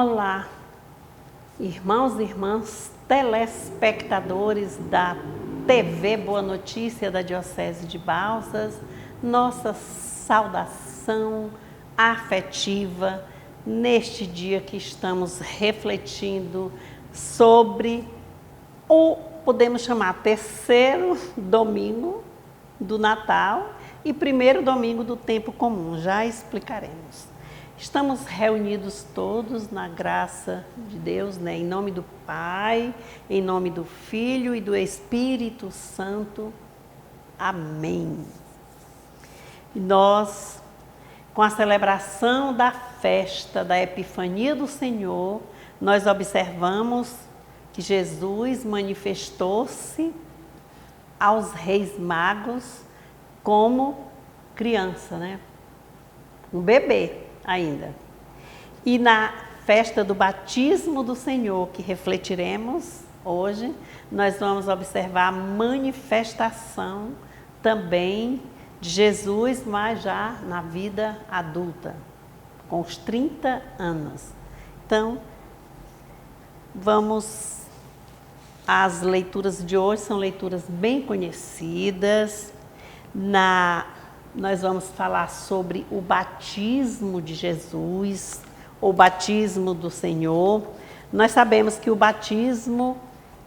Olá, irmãos e irmãs, telespectadores da TV Boa Notícia da Diocese de Balsas, nossa saudação afetiva neste dia que estamos refletindo sobre o, podemos chamar, terceiro domingo do Natal e primeiro domingo do tempo comum, já explicaremos. Estamos reunidos todos na graça de Deus, né? Em nome do Pai, em nome do Filho e do Espírito Santo. Amém. E nós, com a celebração da festa da Epifania do Senhor, nós observamos que Jesus manifestou-se aos reis magos como criança, né? Um bebê ainda. E na festa do batismo do Senhor, que refletiremos hoje, nós vamos observar a manifestação também de Jesus, mas já na vida adulta, com os 30 anos. Então, vamos às leituras de hoje, são leituras bem conhecidas. Nós vamos falar sobre o batismo de Jesus, o batismo do Senhor. Nós sabemos que o batismo,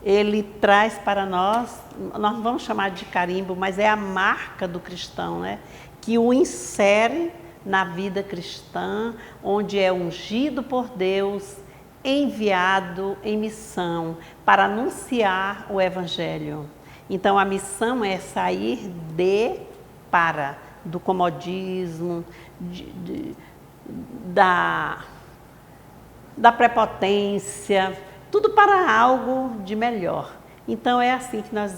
ele traz para nós não vamos chamar de carimbo, mas é a marca do cristão, né? Que o insere na vida cristã, onde é ungido por Deus, enviado em missão para anunciar o Evangelho. Então, a missão é sair do comodismo, da prepotência, tudo para algo de melhor. Então é assim que nós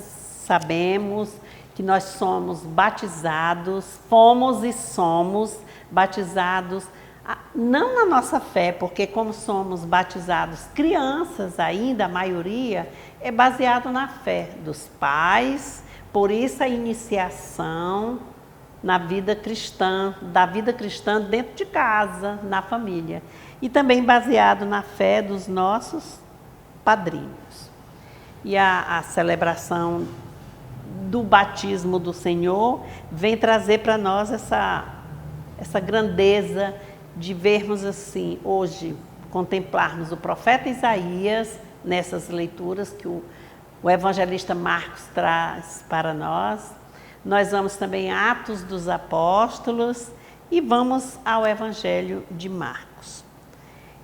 sabemos que nós somos batizados, fomos e somos batizados, não na nossa fé, porque como somos batizados crianças ainda, a maioria, é baseado na fé dos pais, por isso a iniciação na vida cristã, da vida cristã dentro de casa, na família. E também baseado na fé dos nossos padrinhos. E a celebração do batismo do Senhor vem trazer para nós essa grandeza de vermos assim, hoje, contemplarmos o profeta Isaías nessas leituras que o evangelista Marcos traz para nós. Nós vamos também a Atos dos Apóstolos e vamos ao Evangelho de Marcos.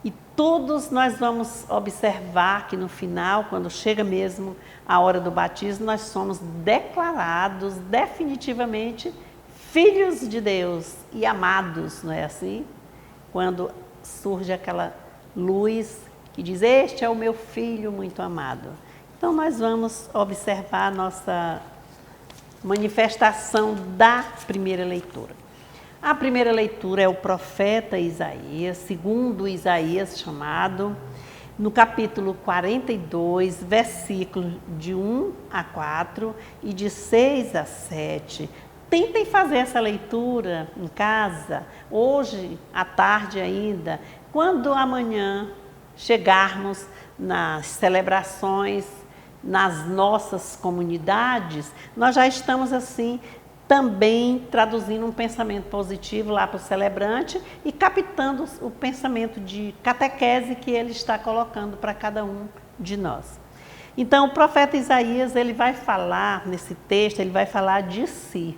E todos nós vamos observar que no final, quando chega mesmo a hora do batismo, nós somos declarados definitivamente filhos de Deus e amados, não é assim? Quando surge aquela luz que diz, este é o meu filho muito amado. Então nós vamos observar a nossa manifestação da primeira leitura. A primeira leitura é o profeta Isaías, segundo Isaías chamado, no capítulo 42, versículos de 1 a 4 e de 6 a 7. Tentem fazer essa leitura em casa, hoje, à tarde ainda, quando amanhã chegarmos nas celebrações, nas nossas comunidades, nós já estamos assim também traduzindo um pensamento positivo lá para o celebrante e captando o pensamento de catequese que ele está colocando para cada um de nós. Então, o profeta Isaías, ele vai falar, nesse texto, ele vai falar de si.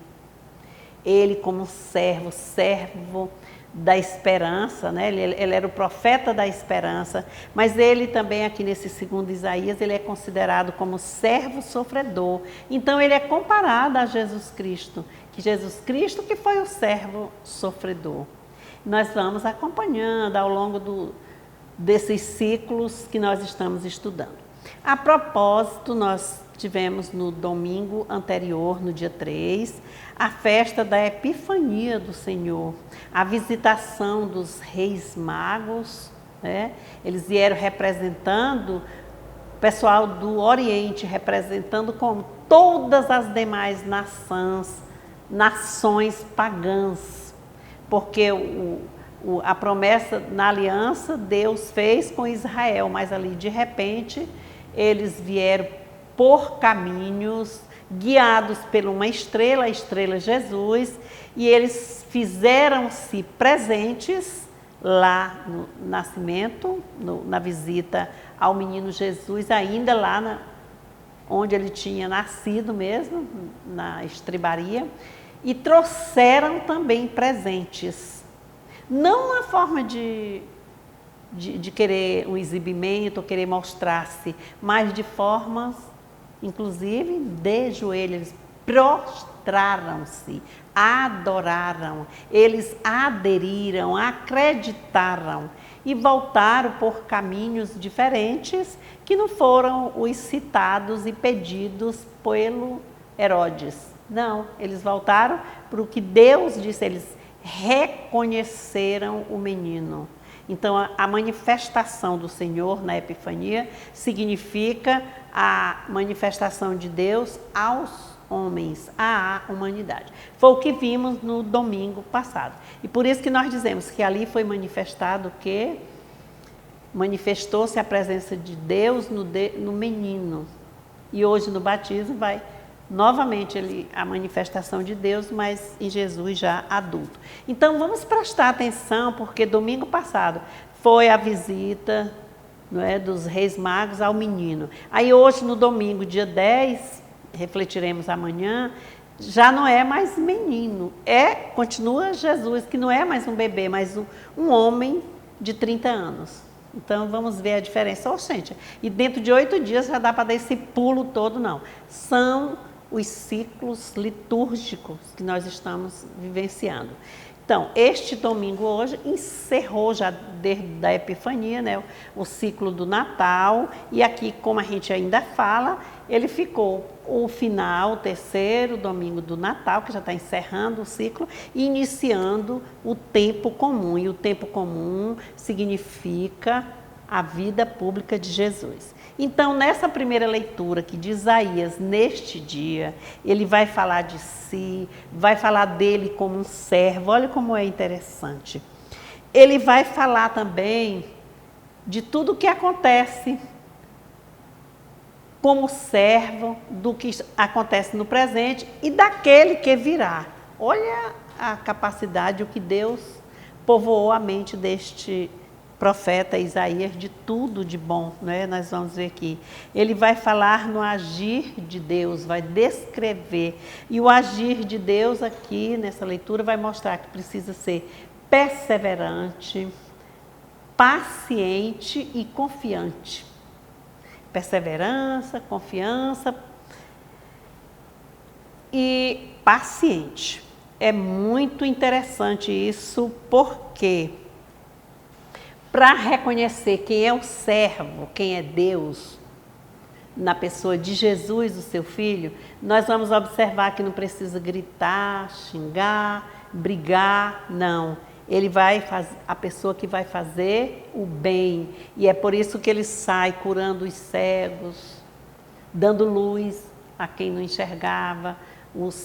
Ele como servo da esperança, né? Ele era o profeta da esperança, mas ele também aqui nesse segundo Isaías, ele é considerado como servo sofredor. Então ele é comparado a Jesus Cristo, que foi o servo sofredor. Nós vamos acompanhando ao longo desses ciclos que nós estamos estudando. A propósito, nós tivemos no domingo anterior, no dia 3, a festa da Epifania do Senhor, a visitação dos reis magos, né? Eles vieram representando, o pessoal do Oriente representando como todas as demais nações pagãs, porque A promessa na aliança Deus fez com Israel, mas ali de repente eles vieram por caminhos guiados por uma estrela, a estrela Jesus, e eles fizeram-se presentes lá no nascimento, na visita ao menino Jesus, ainda lá onde ele tinha nascido mesmo, na estribaria, e trouxeram também presentes. Não na forma de querer um exibimento, ou querer mostrar-se, mas de formas, inclusive, de joelhos. Eles prostraram-se, adoraram, eles aderiram, acreditaram e voltaram por caminhos diferentes que não foram os citados e pedidos pelo Herodes. Não, eles voltaram para o que Deus disse, eles reconheceram o menino. Então, a manifestação do Senhor na Epifania significa a manifestação de Deus aos homens, à humanidade. Foi o que vimos no domingo passado. E por isso que nós dizemos que ali foi manifestado o quê? Manifestou-se a presença de Deus no menino. E hoje no batismo vai novamente a manifestação de Deus, mas em Jesus já adulto. Então vamos prestar atenção, porque domingo passado foi a visita, não é, dos Reis Magos ao menino. Aí hoje no domingo, dia 10, refletiremos amanhã, já não é mais menino, continua Jesus, que não é mais um bebê, mas um homem de 30 anos. Então vamos ver a diferença. Gente, e dentro de 8 dias já dá para dar esse pulo todo, não. São os ciclos litúrgicos que nós estamos vivenciando. Então, este domingo hoje encerrou já desde a Epifania, né, o ciclo do Natal, e aqui, como a gente ainda fala, ele ficou o final, o terceiro domingo do Natal, que já está encerrando o ciclo, e iniciando o tempo comum. E o tempo comum significa a vida pública de Jesus. Então, nessa primeira leitura aqui de Isaías, neste dia, ele vai falar de si, vai falar dele como um servo. Olha como é interessante. Ele vai falar também de tudo o que acontece como servo, do que acontece no presente e daquele que virá. Olha a capacidade, o que Deus povoou a mente deste profeta Isaías de tudo de bom, né? Nós vamos ver aqui. Ele vai falar no agir de Deus, vai descrever. E o agir de Deus aqui, nessa leitura, vai mostrar que precisa ser perseverante, paciente e confiante. Perseverança, confiança e paciente. É muito interessante isso, porque para reconhecer quem é o servo, quem é Deus, na pessoa de Jesus, o seu Filho, nós vamos observar que não precisa gritar, xingar, brigar, não. Ele vai fazer, a pessoa que vai fazer o bem, e é por isso que ele sai curando os cegos, dando luz a quem não enxergava,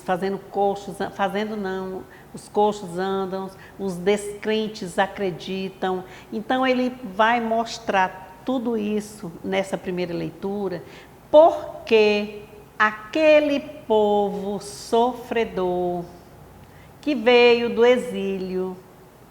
fazendo coxos, os coxos andam, os descrentes acreditam. Então ele vai mostrar tudo isso nessa primeira leitura, porque aquele povo sofredor que veio do exílio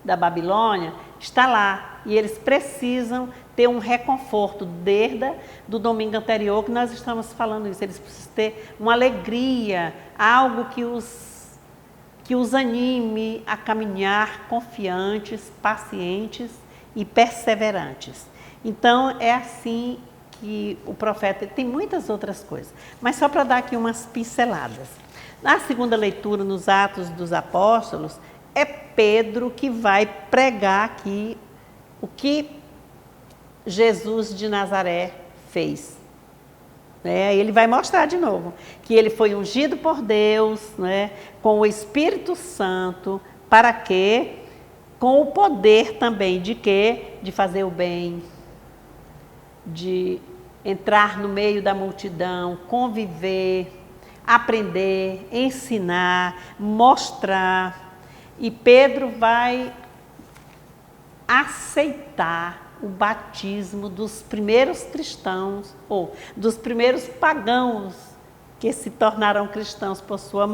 da Babilônia está lá, e eles precisam ter um reconforto desde do domingo anterior que nós estamos falando isso. Eles precisam ter uma alegria, algo que os anime a caminhar confiantes, pacientes e perseverantes. Então é assim que o profeta tem muitas outras coisas, mas só para dar aqui umas pinceladas. Na segunda leitura, nos Atos dos Apóstolos, é Pedro que vai pregar aqui o que Jesus de Nazaré fez. Ele vai mostrar de novo que ele foi ungido por Deus, com o Espírito Santo, para quê? Com o poder também de quê? De fazer o bem, de entrar no meio da multidão, conviver, aprender, ensinar, mostrar. E Pedro vai aceitar o batismo dos primeiros cristãos, ou dos primeiros pagãos que se tornaram cristãos por suas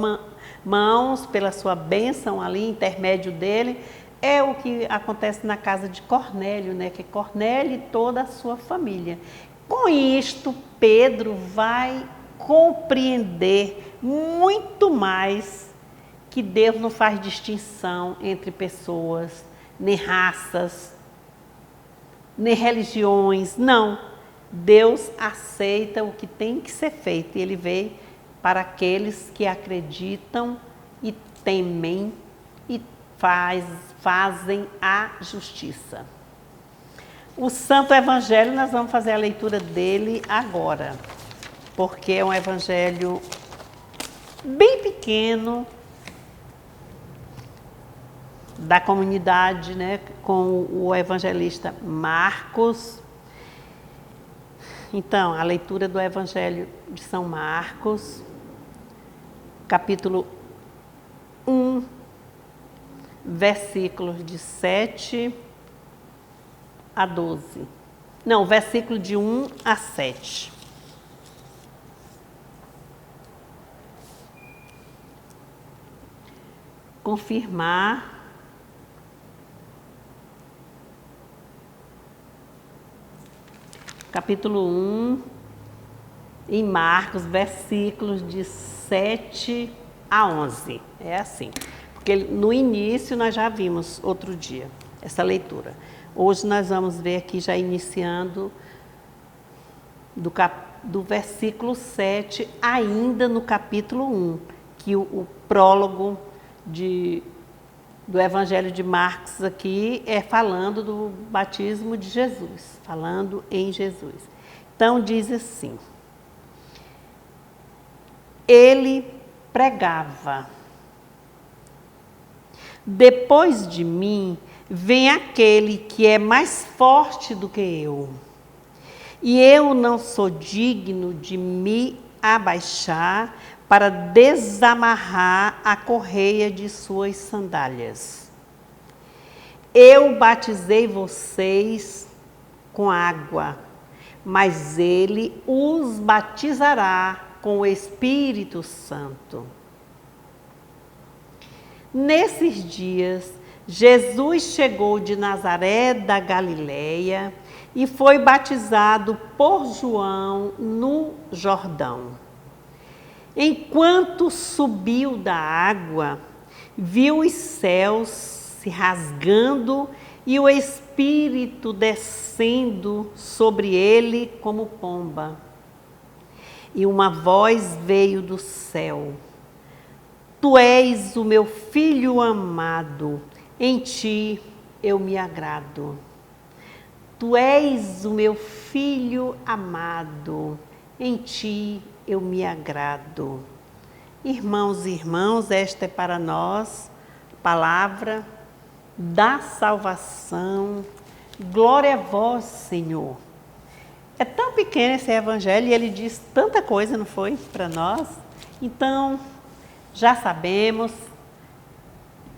mãos, pela sua bênção ali, intermédio dele. É o que acontece na casa de Cornélio, né? Que Cornélio e toda a sua família. Com isto, Pedro vai compreender muito mais que Deus não faz distinção entre pessoas, nem raças, nem religiões, não. Deus aceita o que tem que ser feito e ele veio para aqueles que acreditam e temem e fazem a justiça. O Santo Evangelho, nós vamos fazer a leitura dele agora, porque é um evangelho bem pequeno, da comunidade, né, com o evangelista Marcos. Então, a leitura do Evangelho de São Marcos, capítulo 1, versículos de 7 a 12. Não, versículo de 1 a 7. Confirmar. Capítulo 1, em Marcos, versículos de 7 a 11. É assim. Porque no início nós já vimos outro dia essa leitura. Hoje nós vamos ver aqui, já iniciando do versículo 7, ainda no capítulo 1, que o prólogo do Evangelho de Marcos aqui é falando do batismo de Jesus, falando em Jesus. Então diz assim: ele pregava: depois de mim vem aquele que é mais forte do que eu, e eu não sou digno de me abaixar para desamarrar a correia de suas sandálias. Eu batizei vocês com água, mas ele os batizará com o Espírito Santo. Nesses dias, Jesus chegou de Nazaré da Galileia e foi batizado por João no Jordão. Enquanto subiu da água, viu os céus se rasgando e o Espírito descendo sobre ele como pomba. E uma voz veio do céu: Tu és o meu filho amado, em ti eu me agrado. Tu és o meu filho amado, em ti eu me agrado. Irmãos e irmãs, esta é para nós palavra da salvação. Glória a vós, Senhor. É tão pequeno esse evangelho e ele diz tanta coisa, não foi? Para nós. Então, já sabemos,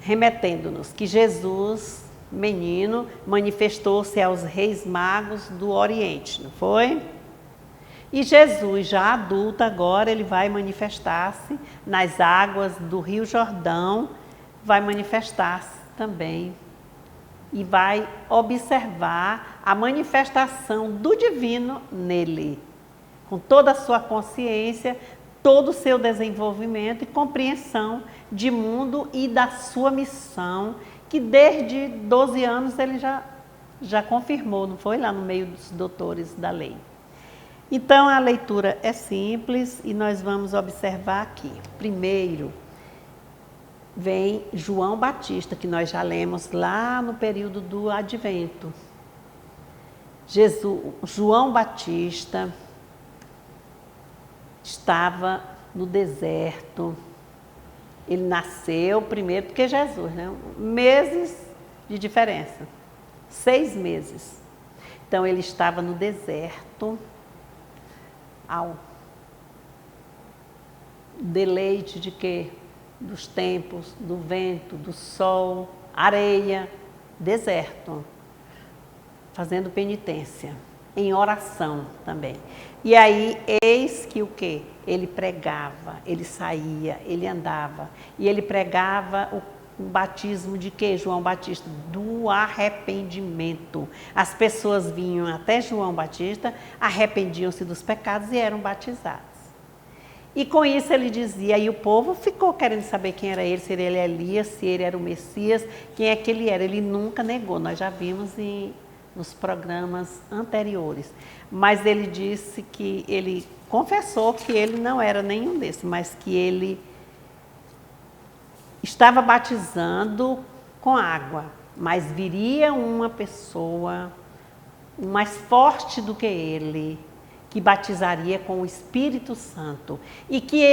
remetendo-nos, que Jesus, menino, manifestou-se aos reis magos do Oriente, não foi? E Jesus, já adulto agora, ele vai manifestar-se nas águas do Rio Jordão, vai manifestar-se também e vai observar a manifestação do divino nele, com toda a sua consciência, todo o seu desenvolvimento e compreensão de mundo e da sua missão, que desde 12 anos ele já confirmou, não foi? Lá no meio dos doutores da lei. Então, a leitura é simples e nós vamos observar aqui. Primeiro, vem João Batista, que nós já lemos lá no período do Advento. João Batista estava no deserto. Ele nasceu primeiro do que Jesus, né? Meses de diferença. 6 meses. Então, ele estava no deserto, ao deleite de quê? Dos tempos, do vento, do sol, areia, deserto. fazendo penitência, em oração também. E aí, eis que o quê? Ele pregava, ele saía, ele andava. E ele pregava o batismo de quê, João Batista? Do arrependimento. As pessoas vinham até João Batista, arrependiam-se dos pecados e eram batizados. E com isso ele dizia, e o povo ficou querendo saber quem era ele, se ele era Elias, se ele era o Messias, quem é que ele era. Ele nunca negou, nós já vimos nos programas anteriores. Mas ele disse que ele confessou que ele não era nenhum desses, mas que ele estava batizando com água, mas viria uma pessoa mais forte do que ele, que batizaria com o Espírito Santo. E que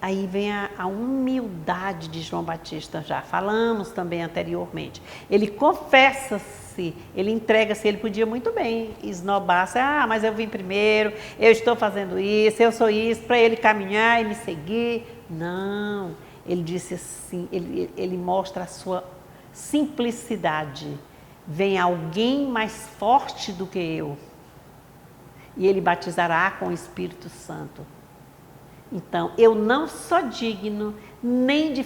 aí vem a humildade de João Batista, já falamos também anteriormente. Ele confessa-se, ele entrega-se, ele podia muito bem esnobar-se, mas eu vim primeiro, eu estou fazendo isso, eu sou isso, para ele caminhar e me seguir. Não, ele disse assim, ele mostra a sua simplicidade. Vem alguém mais forte do que eu, e ele batizará com o Espírito Santo. Então, eu não sou digno nem de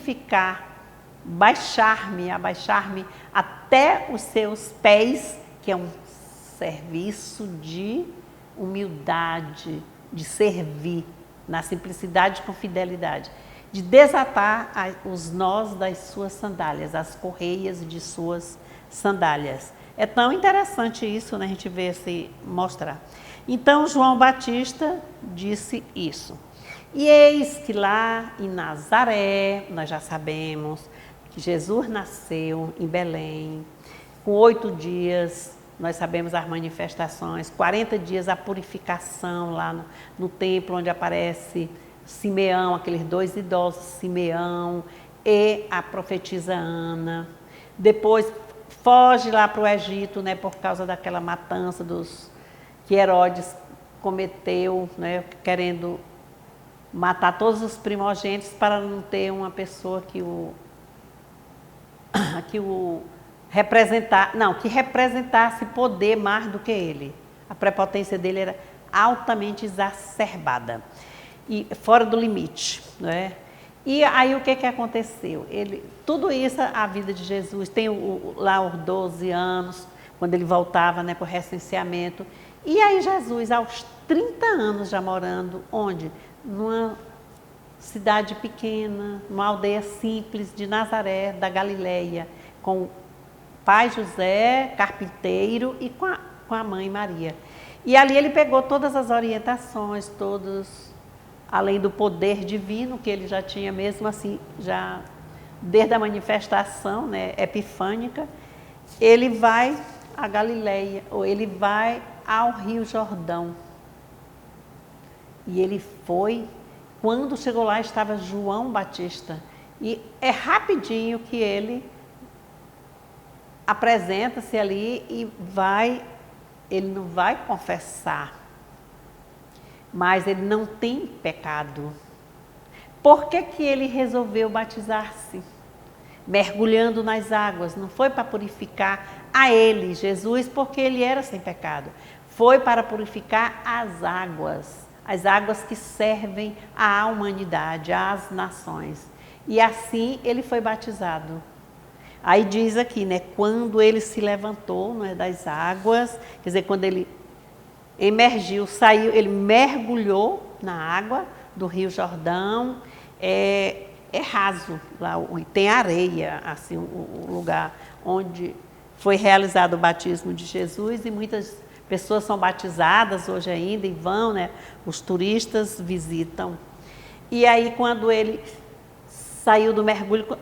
abaixar-me até os seus pés, que é um serviço de humildade, de servir, na simplicidade com fidelidade, de desatar os nós das suas sandálias, as correias de suas sandálias. É tão interessante isso, né? A gente vê se mostrar. Então, João Batista disse isso. E eis que lá em Nazaré, nós já sabemos que Jesus nasceu em Belém, com 8 dias, nós sabemos as manifestações, 40 dias a purificação lá no templo, onde aparece Simeão, aqueles 2 idosos, Simeão e a profetisa Ana. Depois foge lá para o Egito, né, por causa daquela matança que Herodes cometeu, né, querendo matar todos os primogênitos para não ter uma pessoa que representasse poder mais do que ele. A prepotência dele era altamente exacerbada e fora do limite, né? E aí o que aconteceu? Tudo isso, a vida de Jesus, tem lá os 12 anos, quando ele voltava, né, para o recenseamento. E aí Jesus, aos 30 anos já morando, onde? Numa cidade pequena, numa aldeia simples de Nazaré, da Galileia, com o pai José, carpinteiro, e com a mãe Maria. E ali ele pegou todas as orientações, além do poder divino que ele já tinha mesmo assim, já desde a manifestação, né, epifânica, ele vai à Galileia, ou ele vai ao Rio Jordão. E ele foi, quando chegou lá estava João Batista. E é rapidinho que ele apresenta-se ali e ele não vai confessar, mas ele não tem pecado. Por que ele resolveu batizar-se? Mergulhando nas águas, não foi para purificar a ele, Jesus, porque ele era sem pecado. Foi para purificar as águas que servem à humanidade, às nações. E assim ele foi batizado. Aí diz aqui, né, quando ele se levantou, né, das águas, quer dizer, quando ele emergiu, saiu, ele mergulhou na água do Rio Jordão, é raso, lá tem areia, assim, o lugar onde foi realizado o batismo de Jesus, e muitas pessoas são batizadas hoje ainda e vão, né, os turistas visitam. E aí quando ele saiu do mergulho,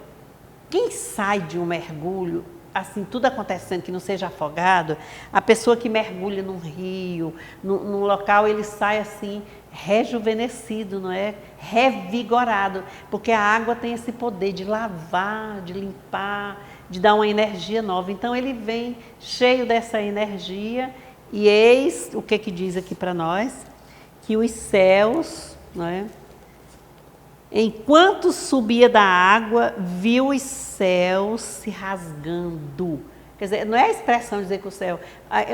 quem sai de um mergulho, assim, tudo acontecendo, que não seja afogado, a pessoa que mergulha num rio, num local, ele sai assim, rejuvenescido, não é? Revigorado, porque a água tem esse poder de lavar, de limpar, de dar uma energia nova. Então ele vem cheio dessa energia, e eis o que diz aqui para nós, que os céus, não é? Enquanto subia da água, viu os céus se rasgando. Quer dizer, não é a expressão de dizer que o céu...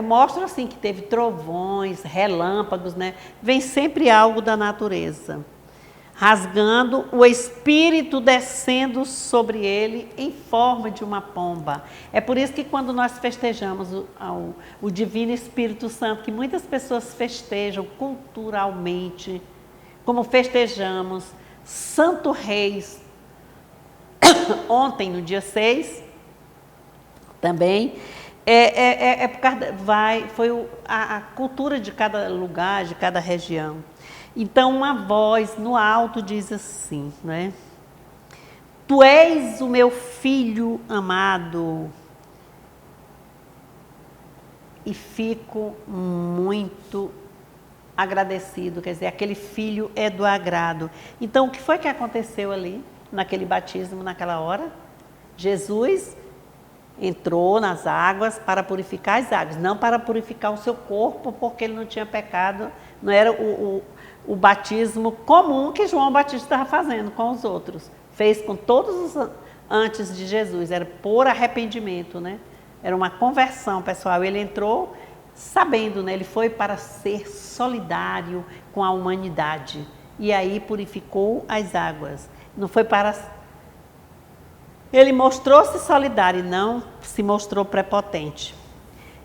Mostra assim que teve trovões, relâmpagos, né? Vem sempre algo da natureza. Rasgando, o Espírito descendo sobre ele em forma de uma pomba. É por isso que quando nós festejamos o Divino Espírito Santo, que muitas pessoas festejam culturalmente, como festejamos Santo Reis, ontem, no dia 6, também, por causa, foi a cultura de cada lugar, de cada região. Então, uma voz no alto diz assim, né? Tu és o meu filho amado. E fico muito agradecido, quer dizer, aquele filho é do agrado. Então, o que foi que aconteceu ali, naquele batismo, naquela hora? Jesus entrou nas águas para purificar as águas, não para purificar o seu corpo, porque ele não tinha pecado, não era o batismo comum que João Batista estava fazendo com os outros. Fez com todos os antes de Jesus, era por arrependimento, né? Era uma conversão, pessoal. Ele entrou sabendo, né? Ele foi para ser solidário com a humanidade. E aí purificou as águas. Não foi para... Ele mostrou-se solidário e não se mostrou prepotente.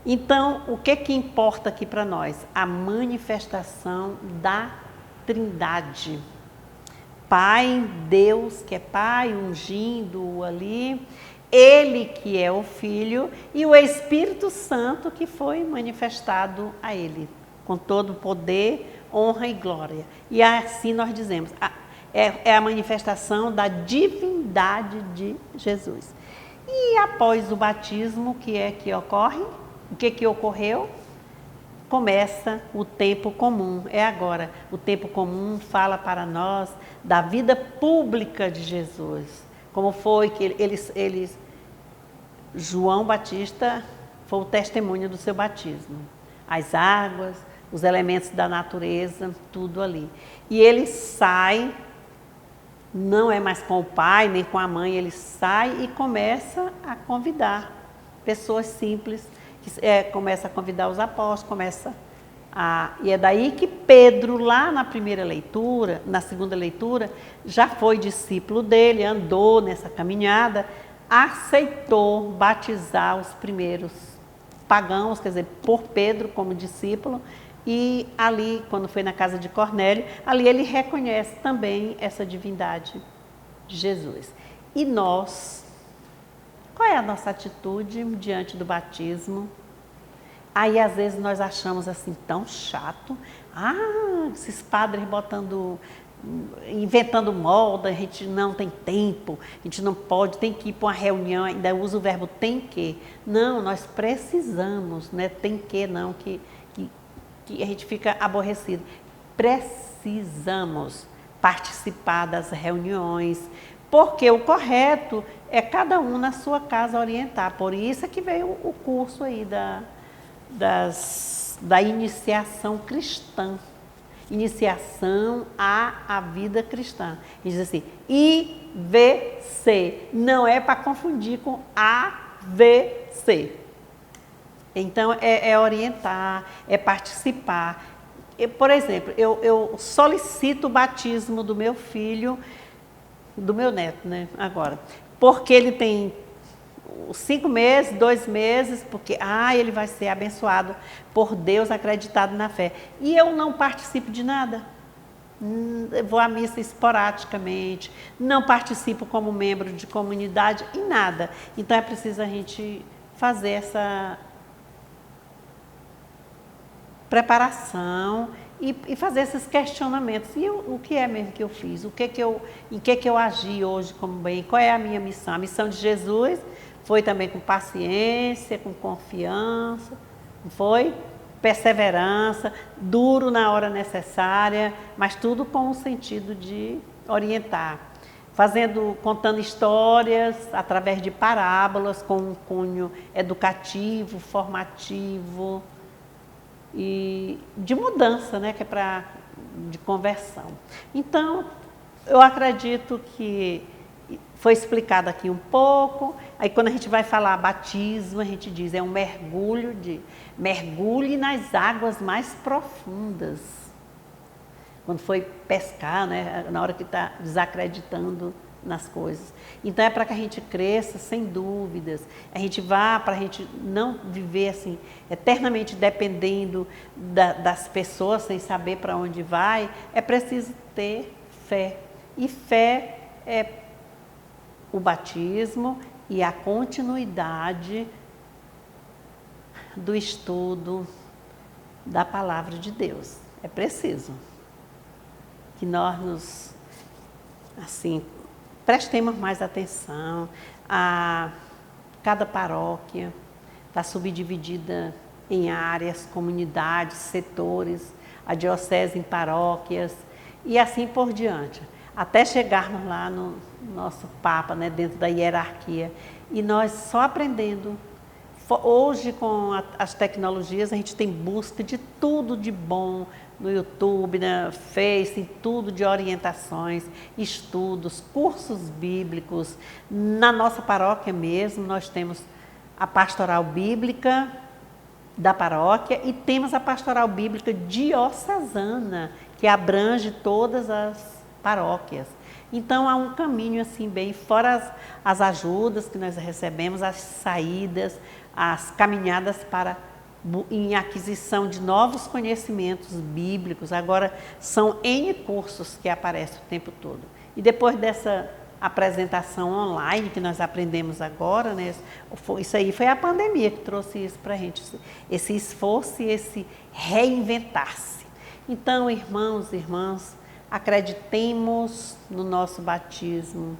Então, o que importa aqui para nós? A manifestação da Trindade. Pai, Deus, que é Pai, ungindo ali, Ele que é o Filho, e o Espírito Santo que foi manifestado a Ele, com todo poder, honra e glória. E assim nós dizemos, é a manifestação da divindade de Jesus. E após o batismo, o que é que ocorre? O que ocorreu? Começa o tempo comum, é agora. O tempo comum fala para nós da vida pública de Jesus. Como foi que João Batista foi o testemunho do seu batismo. As águas, os elementos da natureza, tudo ali. E ele sai, não é mais com o pai, nem com a mãe, ele sai e começa a convidar pessoas simples, começa a convidar os apóstolos, e é daí que Pedro, lá na primeira leitura, na segunda leitura, já foi discípulo dele, andou nessa caminhada, aceitou batizar os primeiros pagãos, quer dizer, por Pedro como discípulo, e ali, quando foi na casa de Cornélio, ali ele reconhece também essa divindade de Jesus. E nós, qual é a nossa atitude diante do batismo? Aí, às vezes, nós achamos assim tão chato. Esses padres inventando moda, a gente não tem tempo, a gente não pode, tem que ir para uma reunião, ainda usa o verbo tem que. Não, nós precisamos, não é tem que não, que a gente fica aborrecido. Precisamos participar das reuniões, porque o correto é cada um na sua casa orientar. Por isso é que veio o curso aí da iniciação cristã. Iniciação à vida cristã. Ele diz assim, IVC. Não é para confundir com AVC. Então, é orientar, é participar. Por exemplo, eu solicito o batismo do meu filho, do meu neto, né, agora. Porque ele tem 5 meses, 2 meses, porque ele vai ser abençoado por Deus, acreditado na fé. E eu não participo de nada. Vou à missa esporadicamente, não participo como membro de comunidade em nada. Então é preciso a gente fazer essa preparação e fazer esses questionamentos. E o que é mesmo que eu fiz? Em que eu agi hoje como bem? Qual é a minha missão? A missão de Jesus foi também com paciência, com confiança, não foi? Perseverança, duro na hora necessária, mas tudo com o sentido de orientar. Contando histórias através de parábolas com um cunho educativo, formativo e de mudança, né, que é de conversão. Então, eu acredito que foi explicado aqui um pouco. Aí quando a gente vai falar batismo, a gente diz, é um mergulhe nas águas mais profundas. Quando foi pescar, né, na hora que está desacreditando nas coisas. Então é para que a gente cresça sem dúvidas, a gente vá, para a gente não viver assim, eternamente dependendo das pessoas, sem saber para onde vai, é preciso ter fé. E fé é o batismo e a continuidade do estudo da palavra de Deus. É preciso que nós assim, prestemos mais atenção. Cada paróquia está subdividida em áreas, comunidades, setores, a diocese em paróquias e assim por diante, até chegarmos lá no nosso Papa, né, dentro da hierarquia. E nós só aprendendo. Hoje, com as tecnologias, a gente tem busca de tudo de bom no YouTube, na Face, tudo de orientações, estudos, cursos bíblicos. Na nossa paróquia mesmo, nós temos a pastoral bíblica da paróquia e temos a pastoral bíblica diocesana, que abrange todas as paróquias. Então há um caminho assim bem, fora as ajudas que nós recebemos, as saídas, as caminhadas em aquisição de novos conhecimentos bíblicos. Agora são N cursos que aparecem o tempo todo. E depois dessa apresentação online que nós aprendemos agora, né, isso aí foi a pandemia que trouxe isso para a gente, esse esforço e esse reinventar-se. Então, irmãos e irmãs, acreditemos no nosso batismo,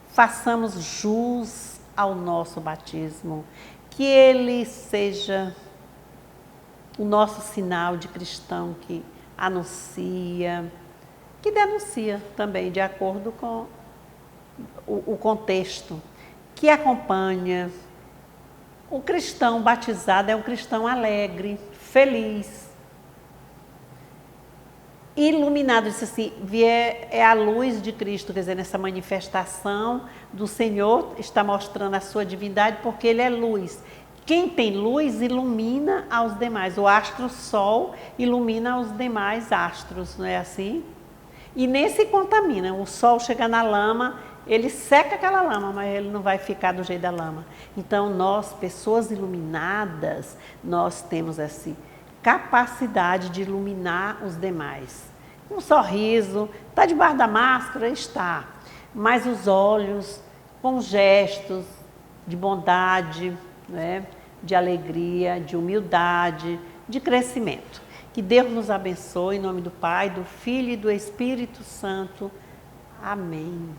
façamos jus ao nosso batismo, que ele seja o nosso sinal de cristão que anuncia, que denuncia também, de acordo com o contexto, que acompanha. O cristão batizado é um cristão alegre, feliz, iluminado, disse assim, é a luz de Cristo, quer dizer, nessa manifestação do Senhor está mostrando a sua divindade, porque Ele é luz. Quem tem luz ilumina aos demais. O astro-sol ilumina os demais astros, não é assim? E nem se contamina. O sol chega na lama, ele seca aquela lama, mas ele não vai ficar do jeito da lama. Então, nós, pessoas iluminadas, nós temos essa capacidade de iluminar os demais. Um sorriso, está debaixo da máscara? Está. Mas os olhos, com gestos de bondade, né? De alegria, de humildade, de crescimento. Que Deus nos abençoe, em nome do Pai, do Filho e do Espírito Santo. Amém.